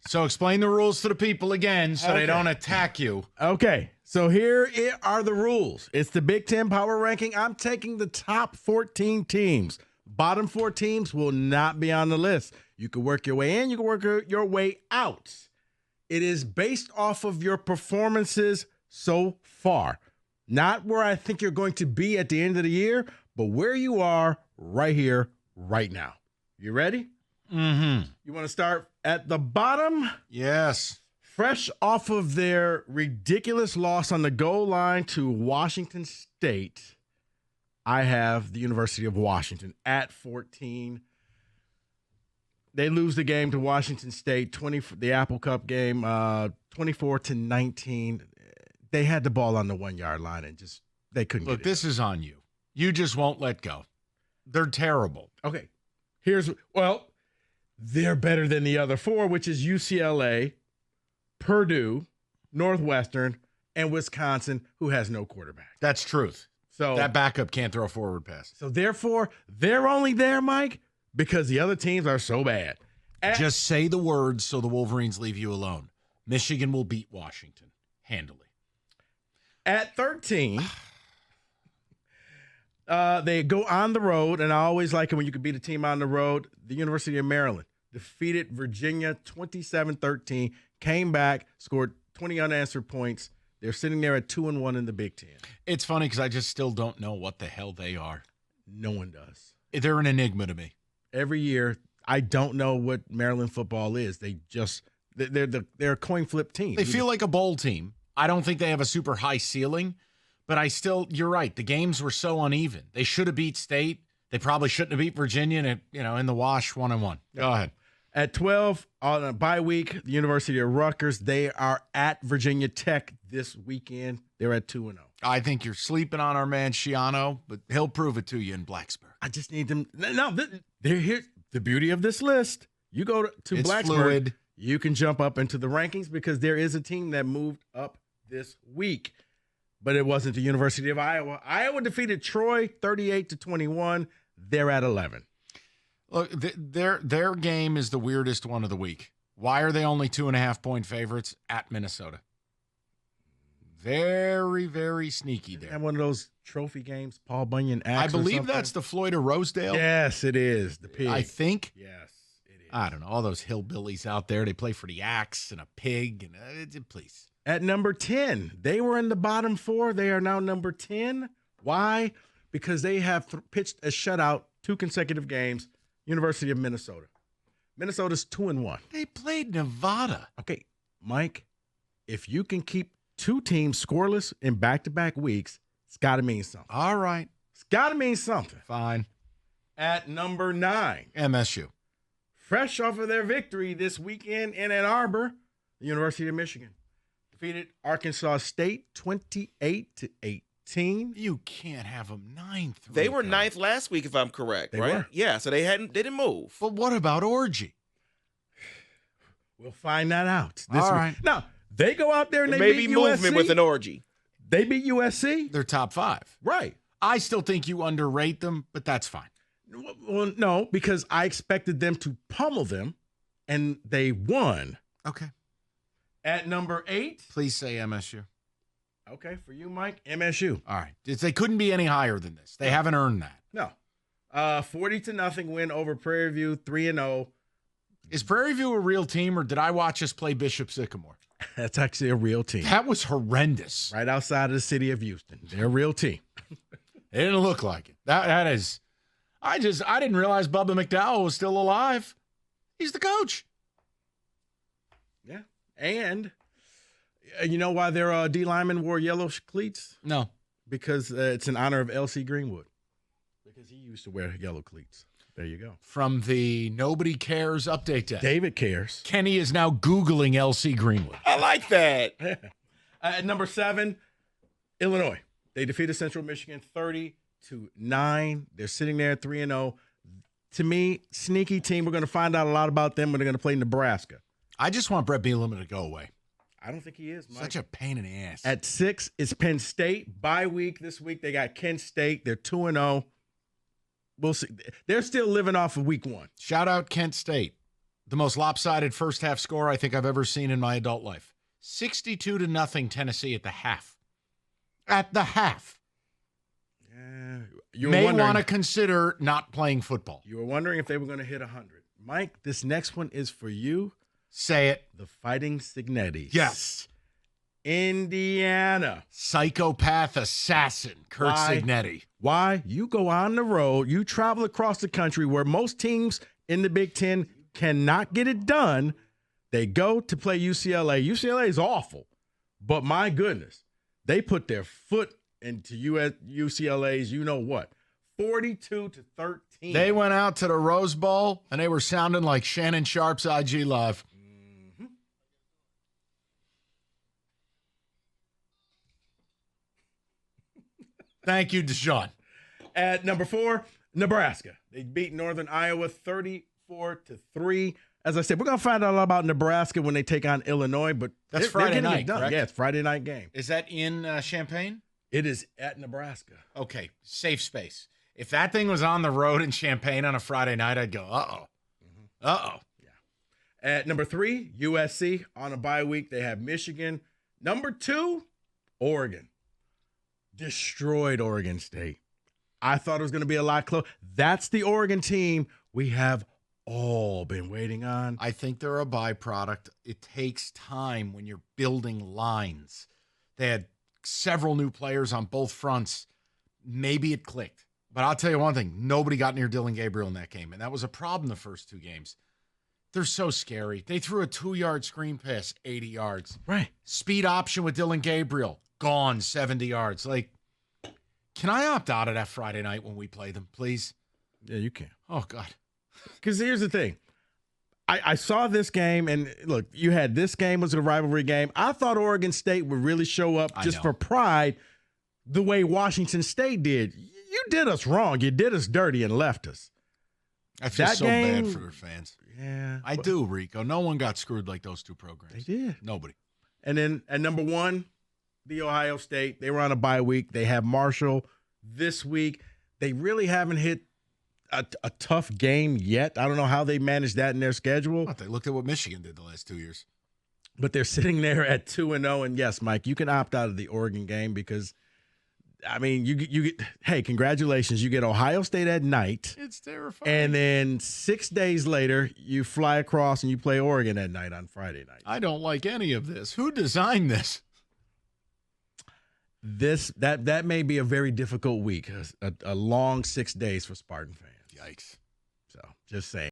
So explain the rules to the people again so they don't attack you. Okay, so here are the rules. It's the Big Ten Power Ranking. I'm taking the top 14 teams. Bottom 4 teams will not be on the list. You can work your way in. You can work your way out. It is based off of your performances so far. Not where I think you're going to be at the end of the year, but where you are right here, right now. You ready? Mm-hmm. You want to start at the bottom? Yes. Fresh off of their ridiculous loss on the goal line to Washington State, I have the University of Washington at 14. They lose the game to Washington State, the Apple Cup game, 24-19. They had the ball on the 1-yard line and just they couldn't Look, get it. this is on you. You just won't let go. They're terrible. Okay. They're better than the other 4, which is UCLA, Purdue, Northwestern, and Wisconsin, who has no quarterback. That's truth. So that backup can't throw a forward pass. So therefore, they're only there, Mike, because the other teams are so bad. Just say the words so the Wolverines leave you alone. Michigan will beat Washington handily. At 13, they go on the road, and I always like it when you can beat a team on the road. The University of Maryland defeated Virginia 27-13, came back, scored 20 unanswered points. They're sitting there at 2-1 in the Big Ten. It's funny because I just still don't know what the hell they are. No one does. They're an enigma to me. Every year, I don't know what Maryland football is. They're a coin flip team. They feel like a bowl team. I don't think they have a super high ceiling, but you're right. The games were so uneven. They should have beat State. They probably shouldn't have beat Virginia in the wash 1-1. Go ahead. At 12, on a bye week, the University of Rutgers, they are at Virginia Tech this weekend. They're at 2-0. I think you're sleeping on our man Schiano, but he'll prove it to you in Blacksburg. I just need them. No, they're here. The beauty of this list, you go to it's Blacksburg, fluid. You can jump up into the rankings because there is a team that moved up this week. But it wasn't the University of Iowa. Iowa defeated Troy 38-21. They're at 11. Look, their game is the weirdest one of the week. Why are they only 2.5-point favorites at Minnesota? Very, very sneaky there. And one of those trophy games, Paul Bunyan I acts. believe that's the Floyd of Rosedale. Yes, it is. The pig. I think. Yes, it is. I don't know. All those hillbillies out there, they play for the axe and a pig. And please. At number 10, they were in the bottom 4. They are now number 10. Why? Because they have pitched a shutout 2 consecutive games. University of Minnesota. Minnesota's 2-1. They played Nevada. Okay, Mike, if you can keep 2 teams scoreless in back-to-back weeks, it's got to mean something. All right. It's got to mean something. Fine. At number 9, MSU. fresh off of their victory this weekend in Ann Arbor, the University of Michigan defeated Arkansas State 28-18. You can't have them 9th. They were 9th last week, if I'm correct, They right? were. Yeah, so they didn't move. But what about Orgy? We'll find that out this All week. right. Now, they go out there and they Maybe beat movement USC. with an orgy. They beat USC. They're top 5. Right. I still think you underrate them, but that's fine. Well, no, because I expected them to pummel them, and they won. Okay. At number 8. Please say MSU. Okay, for you, Mike, MSU. All right. They couldn't be any higher than this. They haven't earned that. No. 40-0 win over Prairie View, 3-0. Is Prairie View a real team, or did I watch us play Bishop Sycamore? That's actually a real team. That was horrendous. Right outside of the city of Houston. They're a real team. It didn't look like it. That is. I didn't realize Bubba McDowell was still alive. He's the coach. Yeah. And you know why their D lineman wore yellow cleats? No. Because it's in honor of L.C. Greenwood. Because he used to wear yellow cleats. There you go. From the Nobody Cares update day. David cares. Kenny is now Googling L.C. Greenwood. I like that. At number 7, Illinois. They defeated Central Michigan 30-9. They're sitting there at 3-0. To me, sneaky team. We're going to find out a lot about them when they're going to play Nebraska. I just want Brett Bielema to go away. I don't think he is, Mike. Such a pain in the ass. At 6 is Penn State. Bye week this week. They got Kent State. They're 2-0. We'll see. They're still living off of week 1. Shout out Kent State. the most lopsided first half score I think I've ever seen in my adult life. 62-0 Tennessee at the half. At the half. You may want to consider not playing football. You were wondering if they were going to hit 100. Mike, this next one is for you. Say it. The Fighting Signettis. Yes. Indiana. Psychopath assassin, Kurt Signetti. Why? You go on the road, you travel across the country where most teams in the Big Ten cannot get it done. They go to play UCLA. UCLA is awful, but my goodness, they put their foot into UCLA's you-know-what, 42-13. They went out to the Rose Bowl, and they were sounding like Shannon Sharp's IG Live. Mm-hmm. Thank you, Deshaun. At number 4, Nebraska. They beat Northern Iowa 34-3. As I said, we're going to find out a lot about Nebraska when they take on Illinois, but that's Friday night, correct? Yeah, it's Friday night game. Is that in Champaign? It is at Nebraska. Okay, safe space. If that thing was on the road in Champaign on a Friday night, I'd go, uh-oh. Mm-hmm. Uh-oh. Yeah. At number 3, USC. On a bye week, they have Michigan. Number 2, Oregon. Destroyed Oregon State. I thought it was going to be a lot closer. That's the Oregon team we have all been waiting on. I think they're a byproduct. It takes time when you're building lines. They had several new players on both fronts. Maybe it clicked. But I'll tell you one thing. Nobody got near Dylan Gabriel in that game, and that was a problem the first 2 games. They're so scary. They threw a 2-yard screen pass, 80 yards. Right. Speed option with Dylan Gabriel, gone, 70 yards. Like, can I opt out of that Friday night when we play them, please? Yeah, you can. Oh, God. Because here's the thing. I saw this game, and look, you had this game was a rivalry game. I thought Oregon State would really show up just for pride the way Washington State did. You did us wrong. You did us dirty and left us. I feel so bad for their fans. Yeah. I do, Rico. No one got screwed like those 2 programs. They did. Nobody. And then at number 1, the Ohio State. They were on a bye week. They have Marshall this week. They really haven't hit a tough game yet. I don't know how they managed that in their schedule. They looked at what Michigan did the last 2 years. But they're sitting there at 2-0. And yes, Mike, you can opt out of the Oregon game because, I mean, you get, hey, congratulations. You get Ohio State at night. It's terrifying. And then 6 days later, you fly across and you play Oregon at night on Friday night. I don't like any of this. Who designed this? That may be a very difficult week, a long 6 days for Spartan fans. Yikes. So just saying.